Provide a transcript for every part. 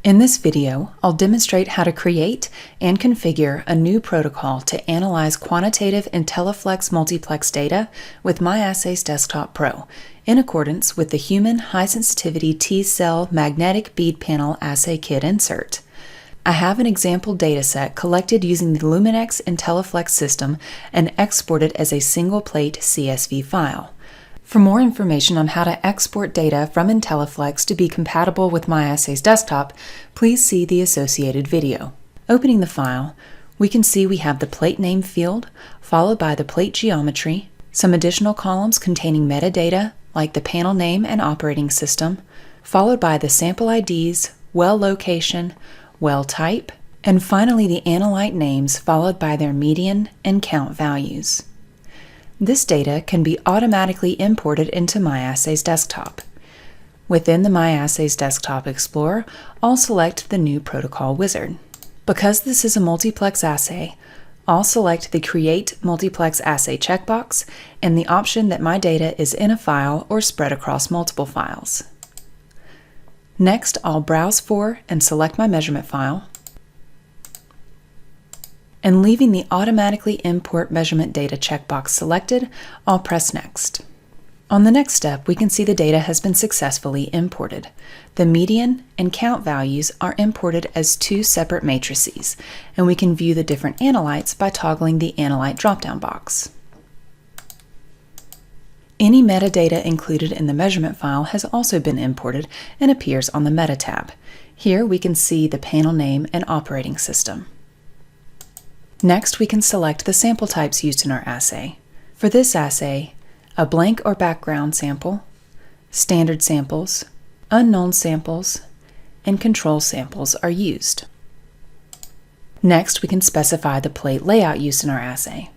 In this video, I'll demonstrate how to create and configure a new protocol to analyze quantitative Intelliflex Multiplex data with MyAssays Desktop Pro in accordance with the Human High Sensitivity T-Cell Magnetic Bead Panel Assay Kit insert. I have an example dataset collected using the Luminex Intelliflex system and exported as a single-plate CSV file. For more information on how to export data from Intelliflex to be compatible with MyAssays Desktop, please see the associated video. Opening the file, we can see we have the plate name field, followed by the plate geometry, some additional columns containing metadata like the panel name and operating system, followed by the sample IDs, well location, well type, and finally the analyte names followed by their median and count values. This data can be automatically imported into MyAssays Desktop. Within the MyAssays Desktop Explorer, I'll select the new protocol wizard. Because this is a multiplex assay, I'll select the Create Multiplex Assay checkbox and the option that my data is in a file or spread across multiple files. Next, I'll browse for and select my measurement file, and leaving the Automatically Import Measurement Data checkbox selected, I'll press Next. On the next step, we can see the data has been successfully imported. The median and count values are imported as two separate matrices, and we can view the different analytes by toggling the Analyte drop-down box. Any metadata included in the measurement file has also been imported and appears on the Meta tab. Here we can see the panel name and operating system. Next, we can select the sample types used in our assay. For this assay, a blank or background sample, standard samples, unknown samples, and control samples are used. Next, we can specify the plate layout used in our assay.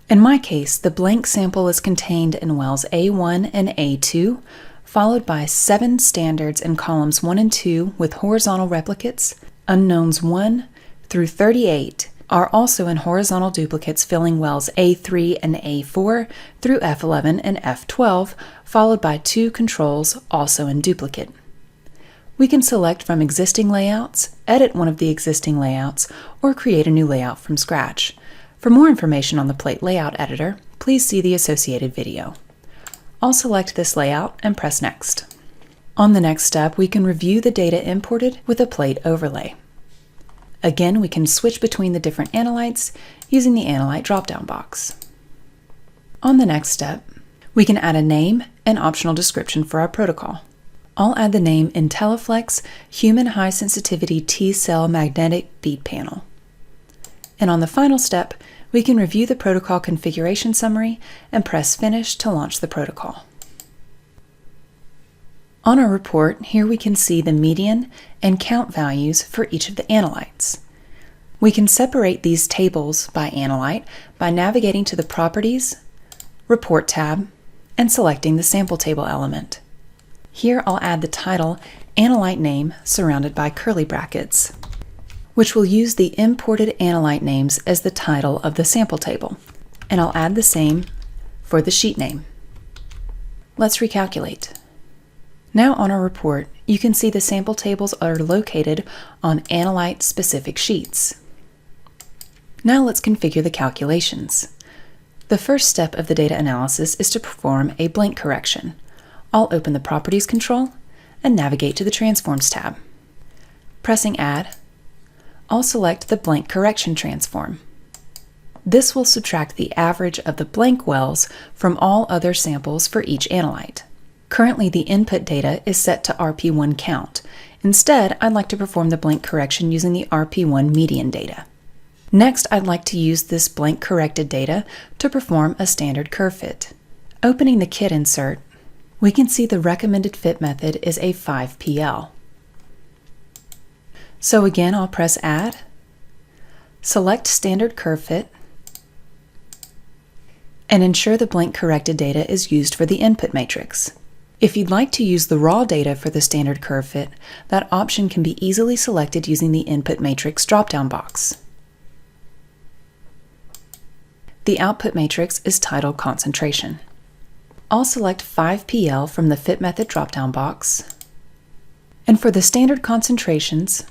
In my case, the blank sample is contained in wells A1 and A2, followed by 7 standards in columns 1 and 2 with horizontal replicates. Unknowns 1 through 38 are also in horizontal duplicates filling wells A3 and A4 through F11 and F12, followed by 2 controls also in duplicate. We can select from existing layouts, edit one of the existing layouts, or create a new layout from scratch. For more information on the plate layout editor, please see the associated video. I'll select this layout and press Next. On the next step, we can review the data imported with a plate overlay. Again, we can switch between the different analytes using the Analyte drop-down box. On the next step, we can add a name and optional description for our protocol. I'll add the name Intelliflex Human High Sensitivity T-Cell Magnetic Bead Panel. And on the final step, we can review the protocol configuration summary and press Finish to launch the protocol. On our report, here we can see the median and count values for each of the analytes. We can separate these tables by analyte by navigating to the Properties, Report tab, and selecting the sample table element. Here I'll add the title Analyte Name surrounded by curly brackets, which will use the imported analyte names as the title of the sample table. And I'll add the same for the sheet name. Let's recalculate. Now on our report, you can see the sample tables are located on analyte-specific sheets. Now let's configure the calculations. The first step of the data analysis is to perform a blank correction. I'll open the Properties control and navigate to the Transforms tab. Pressing Add, I'll select the blank correction transform. This will subtract the average of the blank wells from all other samples for each analyte. Currently, the input data is set to RP1 count. Instead, I'd like to perform the blank correction using the RP1 median data. Next, I'd like to use this blank corrected data to perform a standard curve fit. Opening the kit insert, we can see the recommended fit method is a 5PL. So again, I'll press Add, select Standard Curve Fit, and ensure the blank corrected data is used for the input matrix. If you'd like to use the raw data for the standard curve fit, that option can be easily selected using the Input Matrix drop-down box. The output matrix is titled Concentration. I'll select 5PL from the Fit Method drop-down box, and for the standard concentrations,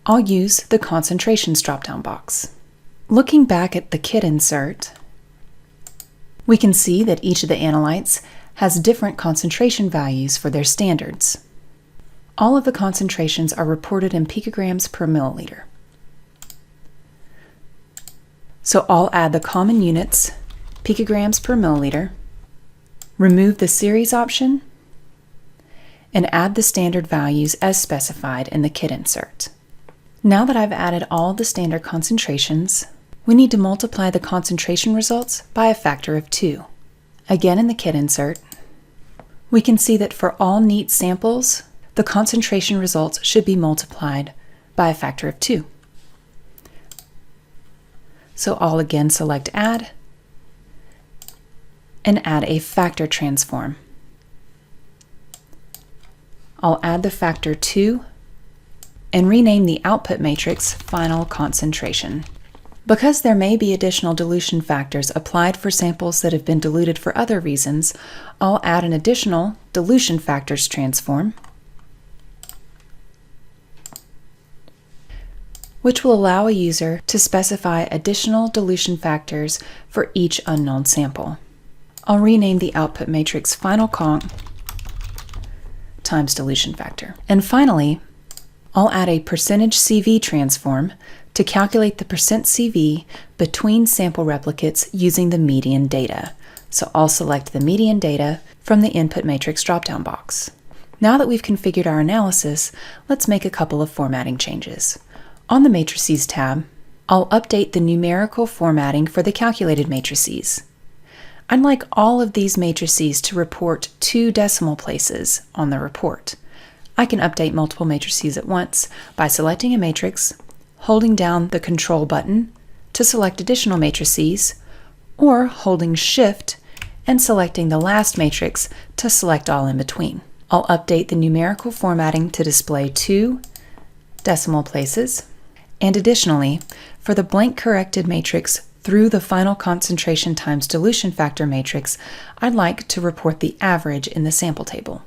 I'll use the concentrations drop-down box. Looking back at the kit insert, we can see that each of the analytes has different concentration values for their standards. All of the concentrations are reported in picograms per milliliter. So I'll add the common units, picograms per milliliter, remove the series option, and add the standard values as specified in the kit insert. Now that I've added all the standard concentrations, we need to multiply the concentration results by a factor of 2. Again, in the kit insert, we can see that for all neat samples, the concentration results should be multiplied by a factor of 2. So I'll again select Add and add a factor transform. I'll add the factor 2 and rename the output matrix Final Concentration. Because there may be additional dilution factors applied for samples that have been diluted for other reasons, I'll add an additional dilution factors transform, which will allow a user to specify additional dilution factors for each unknown sample. I'll rename the output matrix Final Conc times dilution factor. And finally, I'll add a percentage CV transform to calculate the percent CV between sample replicates using the median data. So I'll select the median data from the input matrix drop-down box. Now that we've configured our analysis, let's make a couple of formatting changes. On the Matrices tab, I'll update the numerical formatting for the calculated matrices. I'd like all of these matrices to report 2 decimal places on the report. I can update multiple matrices at once by selecting a matrix, holding down the Control button to select additional matrices, or holding Shift and selecting the last matrix to select all in between. I'll update the numerical formatting to display 2 decimal places, and additionally, for the blank corrected matrix through the final concentration times dilution factor matrix, I'd like to report the average in the sample table.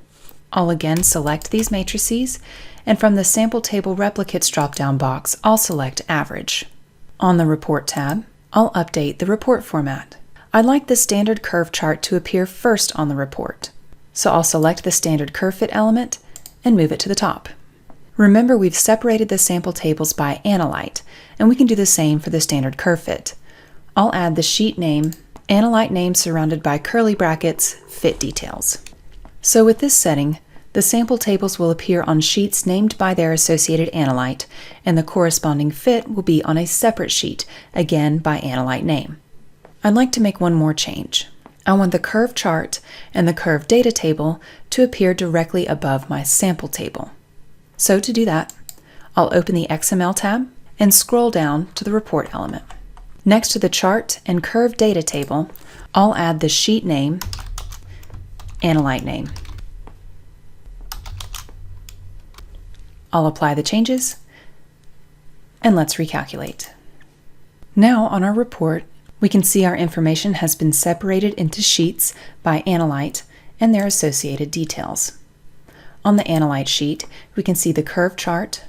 I'll again select these matrices, and from the Sample Table Replicates drop-down box, I'll select Average. On the Report tab, I'll update the report format. I'd like the standard curve chart to appear first on the report, so I'll select the standard curve fit element and move it to the top. Remember, we've separated the sample tables by analyte, and we can do the same for the standard curve fit. I'll add the sheet name, analyte name surrounded by curly brackets, fit details. So with this setting, the sample tables will appear on sheets named by their associated analyte, and the corresponding fit will be on a separate sheet, again by analyte name. I'd like to make one more change. I want the curve chart and the curve data table to appear directly above my sample table. So to do that, I'll open the XML tab and scroll down to the report element. Next to the chart and curve data table, I'll add the sheet name, analyte name. I'll apply the changes, and let's recalculate. Now on our report, we can see our information has been separated into sheets by analyte and their associated details. On the analyte sheet, we can see the curve chart,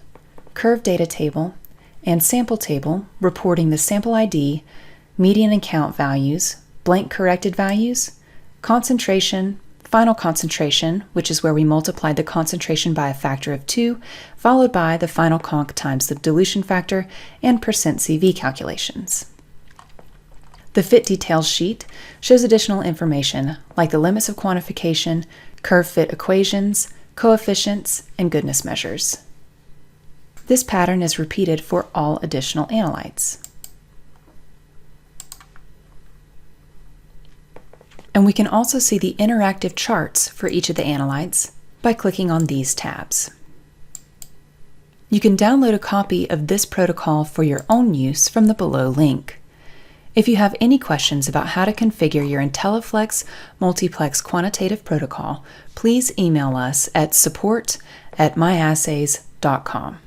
curve data table, and sample table reporting the sample ID, median and count values, blank corrected values, concentration, final concentration, which is where we multiplied the concentration by a factor of 2, followed by the final conc times the dilution factor, and percent CV calculations. The fit details sheet shows additional information like the limits of quantification, curve fit equations, coefficients, and goodness measures. This pattern is repeated for all additional analytes. And we can also see the interactive charts for each of the analytes by clicking on these tabs. You can download a copy of this protocol for your own use from the below link. If you have any questions about how to configure your Intelliflex Multiplex quantitative protocol, please email us at support@myassays.com.